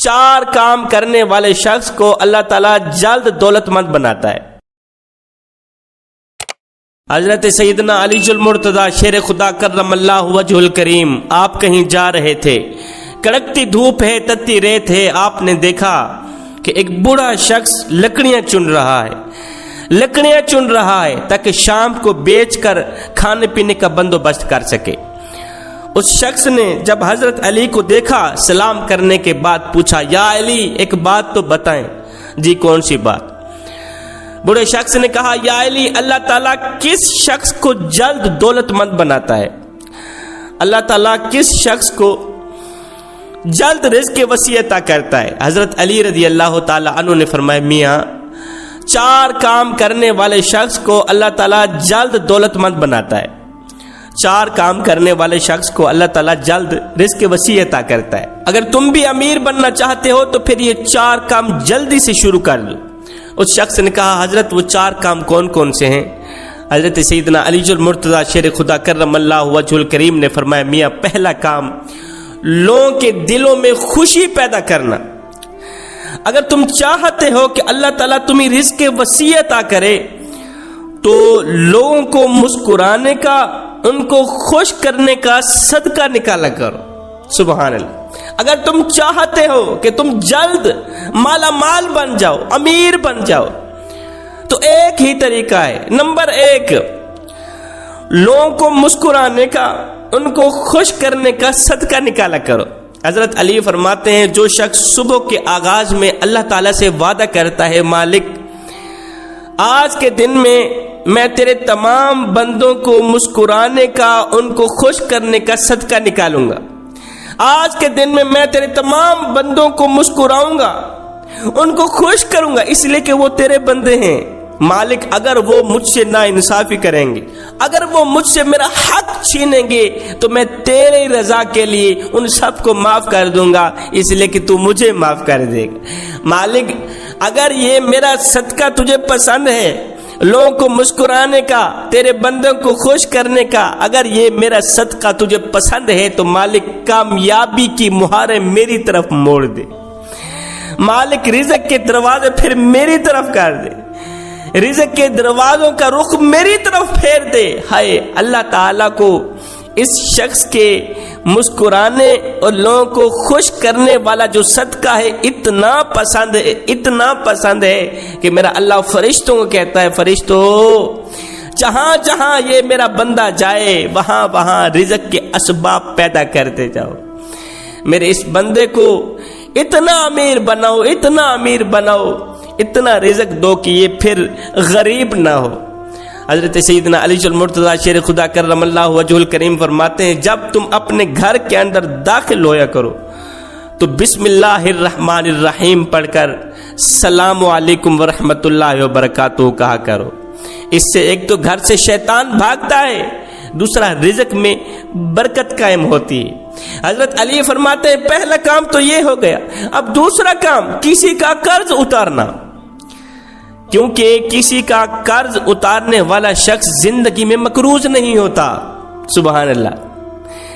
4 کام کرنے والے شخص کو اللہ تعالیٰ جلد دولت مند بناتا ہے۔ حضرت سیدنا علی المرتضیٰ شیر خدا کرم اللہ وجہ الکریم، آپ کہیں جا رہے تھے، کڑکتی دھوپ ہے، تتی ریت ہے، آپ نے دیکھا کہ ایک بوڑھا شخص لکڑیاں چن رہا ہے تاکہ شام کو بیچ کر کھانے پینے کا بندوبست کر سکے۔ اس شخص نے جب حضرت علی کو دیکھا، سلام کرنے کے بعد پوچھا، یا علی ایک بات تو بتائیں۔ جی کون سی بات؟ بوڑھے شخص نے کہا، یا علی اللہ تعالیٰ کس شخص کو جلد دولت مند بناتا ہے؟ اللہ تعالیٰ کس شخص کو جلد رزق وسیع عطا کرتا ہے؟ حضرت علی رضی اللہ تعالیٰ عنہ نے فرمایا، میاں 4 کام کرنے والے شخص کو اللہ تعالیٰ جلد دولت مند بناتا ہے۔ 4 کام کرنے والے شخص کو اللہ تعالیٰ جلد رزق وسیع عطا کرتا ہے۔ اگر تم بھی امیر بننا چاہتے ہو تو پھر یہ 4 کام جلدی سے شروع کر لو۔ اس شخص نے کہا، حضرت وہ 4 کام کون کون سے ہیں؟ حضرت سیدنا علی المرتضیٰ شیر خدا کرم اللہ وجہ الکریم نے فرمایا، میاں پہلا کام لوگوں کے دلوں میں خوشی پیدا کرنا۔ اگر تم چاہتے ہو کہ اللہ تعالیٰ تمہیں رزق وسیع عطا کرے تو لوگوں کو مسکرانے کا، ان کو خوش کرنے کا صدقہ نکالا کرو۔ سبحان اللہ۔ اگر تم چاہتے ہو کہ تم جلد مالا مال بن جاؤ، امیر بن جاؤ، تو ایک ہی طریقہ ہے۔ نمبر 1، لوگوں کو مسکرانے کا، ان کو خوش کرنے کا صدقہ نکالا کرو۔ حضرت علی فرماتے ہیں، جو شخص صبح کے آغاز میں اللہ تعالیٰ سے وعدہ کرتا ہے، مالک آج کے دن میں تیرے تمام بندوں کو مسکرانے کا، ان کو خوش کرنے کا صدقہ نکالوں گا، آج کے دن میں تیرے تمام بندوں کو مسکراؤں گا، ان کو خوش کروں گا، اس لیے کہ وہ تیرے بندے ہیں۔ مالک اگر وہ مجھ سے ناانصافی کریں گے، اگر وہ مجھ سے میرا حق چھینیں گے تو میں تیرے رضا کے لیے ان سب کو معاف کر دوں گا، اس لیے کہ تو مجھے معاف کر دے گا۔ مالک اگر یہ میرا صدقہ تجھے پسند ہے، لوگوں کو مسکرانے کا، تیرے بندوں کو خوش کرنے کا، اگر یہ میرا صدقہ تجھے پسند ہے تو مالک کامیابی کی مہاریں میری طرف موڑ دے، مالک رزق کے دروازے پھر میری طرف کر دے، رزق کے دروازوں کا رخ میری طرف پھیر دے۔ ہائے اللہ تعالیٰ کو اس شخص کے مسکرانے اور لوگوں کو خوش کرنے والا جو صدقہ ہے اتنا پسند ہے کہ میرا اللہ فرشتوں کو کہتا ہے، فرشتوں جہاں جہاں یہ میرا بندہ جائے وہاں وہاں رزق کے اسباب پیدا کرتے جاؤ، میرے اس بندے کو اتنا امیر بناؤ، اتنا رزق دو کہ یہ پھر غریب نہ ہو۔ حضرت سیدنا علی المرتضیٰ شیر خدا کرم اللہ وجہ الکریم فرماتے ہیں، جب تم اپنے گھر کے اندر داخل ہویا کرو تو بسم اللہ الرحمن الرحیم پڑھ کر السلام علیکم ورحمۃ اللہ وبرکاتہ کہا کرو۔ اس سے ایک تو گھر سے شیطان بھاگتا ہے، دوسرا رزق میں برکت قائم ہوتی ہے۔ حضرت علی فرماتے ہیں پہلا کام تو یہ ہو گیا، اب دوسرا کام کسی کا قرض اتارنا، کیونکہ کسی کا قرض اتارنے والا شخص زندگی میں مقروض نہیں ہوتا۔ سبحان اللہ۔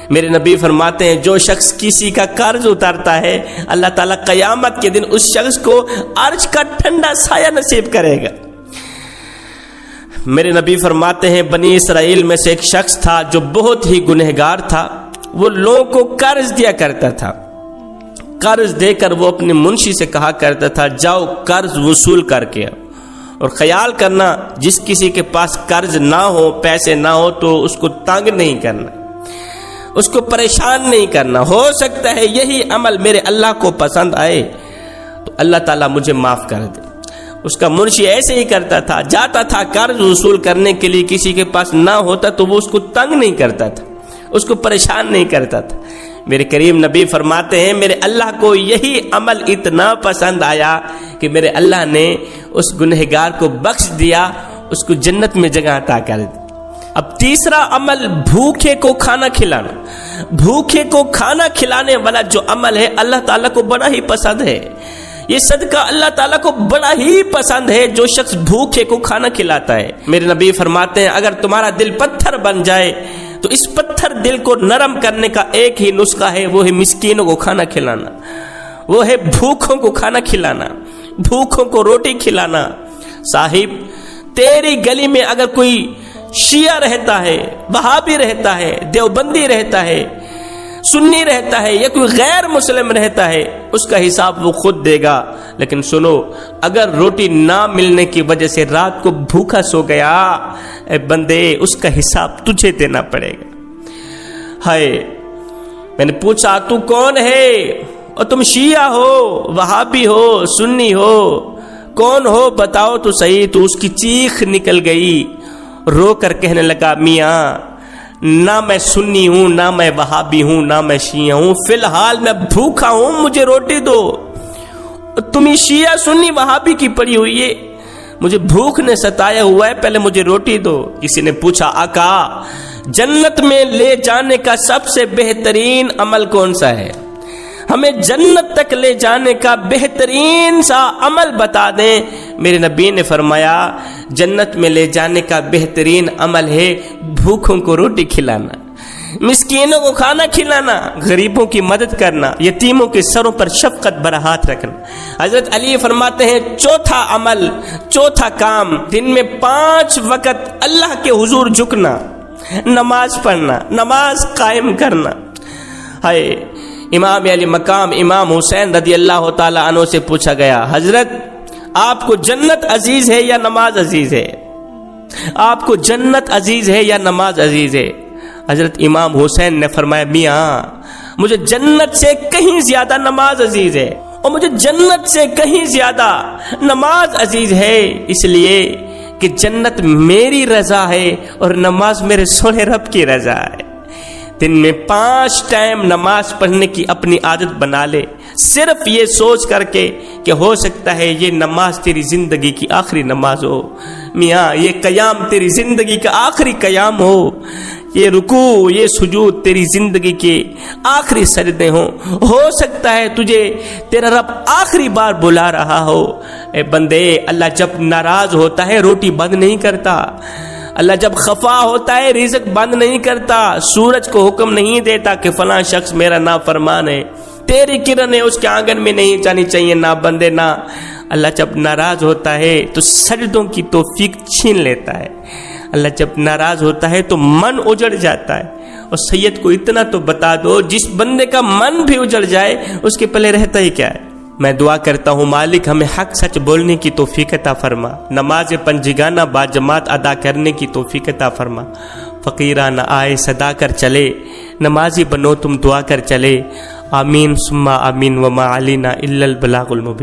میرے نبی فرماتے ہیں جو شخص کسی کا قرض اتارتا ہے اللہ تعالیٰ قیامت کے دن اس شخص کو عرش کا ٹھنڈا سایہ نصیب کرے گا۔ میرے نبی فرماتے ہیں بنی اسرائیل میں سے ایک شخص تھا جو بہت ہی گنہگار تھا، وہ لوگوں کو قرض دیا کرتا تھا، قرض دے کر وہ اپنے منشی سے کہا کرتا تھا جاؤ قرض وصول کر کے آؤ۔ اور خیال کرنا جس کسی کے پاس قرض نہ ہو، پیسے نہ ہو تو اس کو تنگ نہیں کرنا، اس کو پریشان نہیں کرنا، ہو سکتا ہے یہی عمل میرے اللہ کو پسند آئے تو اللہ تعالیٰ مجھے معاف کر دے۔ اس کا منشی ایسے ہی کرتا تھا، جاتا تھا قرض وصول کرنے کے لیے، کسی کے پاس نہ ہوتا تو وہ اس کو تنگ نہیں کرتا تھا، اس کو پریشان نہیں کرتا تھا۔ میرے کریم نبی فرماتے ہیں میرے اللہ کو یہی عمل اتنا پسند آیا کہ میرے اللہ نے اس گنہگار کو بخش دیا، اس کو جنت میں جگہ عطا کر دی۔ اب تیسرا عمل بھوکے کو کھانا کھلانا۔ بھوکے کو کھانا کھلانے والا جو عمل ہے اللہ تعالیٰ کو بڑا ہی پسند ہے، یہ صدقہ اللہ تعالیٰ کو بڑا ہی پسند ہے جو شخص بھوکے کو کھانا کھلاتا ہے۔ میرے نبی فرماتے ہیں اگر تمہارا دل پتھر بن جائے تو اس پتھر دل کو نرم کرنے کا ایک ہی نسخہ ہے، وہ ہے مسکینوں کو کھانا کھلانا، وہ ہے بھوکوں کو کھانا کھلانا، بھوکوں کو روٹی کھلانا۔ صاحب تیری گلی میں اگر کوئی شیعہ رہتا ہے، وہابی رہتا ہے، دیوبندی رہتا ہے، سنی رہتا ہے، یا کوئی غیر مسلم رہتا ہے، اس کا حساب وہ خود دے گا۔ لیکن سنو، اگر روٹی نہ ملنے کی وجہ سے رات کو بھوکا سو گیا، اے بندے اس کا حساب تجھے دینا پڑے گا۔ ہائے، میں نے پوچھا تو کون ہے؟ اور تم شیعہ ہو، وہابی ہو، سنی ہو، کون ہو بتاؤ تو صحیح۔ تو اس کی چیخ نکل گئی، رو کر کہنے لگا میاں نہ میں سنی ہوں، نہ میں وہابی ہوں، نہ میں شیعہ ہوں، فی الحال میں بھوکا ہوں، مجھے روٹی دو۔ تمہیں شیعہ سنی وہابی کی پڑی ہوئی ہے، مجھے بھوک نے ستایا ہوا ہے، پہلے مجھے روٹی دو۔ کسی نے پوچھا آقا جنت میں لے جانے کا سب سے بہترین عمل کون سا ہے؟ ہمیں جنت تک لے جانے کا بہترین سا عمل بتا دیں۔ میرے نبی نے فرمایا جنت میں لے جانے کا بہترین عمل ہے بھوکوں کو روٹی کھلانا، مسکینوں کو کھانا کھلانا، غریبوں کی مدد کرنا، یتیموں کے سروں پر شفقت بھرا ہاتھ رکھنا۔ حضرت علی فرماتے ہیں چوتھا عمل، چوتھا کام، دن میں 5 وقت اللہ کے حضور جھکنا، نماز پڑھنا، نماز قائم کرنا۔ ہائے، امام علی مقام امام حسین رضی اللہ تعالی عنہ سے پوچھا گیا حضرت آپ کو جنت عزیز ہے یا نماز عزیز ہے؟ آپ کو جنت عزیز ہے یا نماز عزیز ہے؟ حضرت امام حسین نے فرمایا میاں مجھے جنت سے کہیں زیادہ نماز عزیز ہے، اور مجھے جنت سے کہیں زیادہ نماز عزیز ہے، اس لیے کہ جنت میری رضا ہے اور نماز میرے سونے رب کی رضا ہے۔ دن میں 5 ٹائم نماز پڑھنے کی اپنی عادت بنا لے، صرف یہ سوچ کر کے کہ ہو سکتا ہے یہ نماز تیری زندگی کی آخری نماز ہو، میاں یہ قیام تیری زندگی کا آخری قیام ہو، یہ رکوع یہ سجود تیری زندگی کے آخری سجدے ہوں، ہو سکتا ہے تجھے تیرا رب آخری بار بلا رہا ہو۔ اے بندے، اللہ جب ناراض ہوتا ہے روٹی بند نہیں کرتا، اللہ جب خفا ہوتا ہے رزق بند نہیں کرتا، سورج کو حکم نہیں دیتا کہ فلاں شخص میرا نافرمان ہے، تیری کرنیں اس کے آنگن میں نہیں جانی چاہیے، نہ بندے نہ۔ اللہ جب ناراض ہوتا ہے تو سجدوں کی توفیق چھین لیتا ہے، اللہ جب ناراض ہوتا ہے تو من اجڑ جاتا ہے۔ اور سید کو اتنا تو بتا دو جس بندے کا من بھی اجڑ جائے اس کے پہلے رہتا ہی کیا ہے؟ میں دعا کرتا ہوں مالک ہمیں حق سچ بولنے کی توفیق عطا فرما، نماز پنجگانہ با جماعت ادا کرنے کی توفیق عطا فرما، فقیرانہ آئے صدا کر چلے، نمازی بنو تم دعا کر چلے، آمین ثم آمین، وما علینا الا البلاغ المبین۔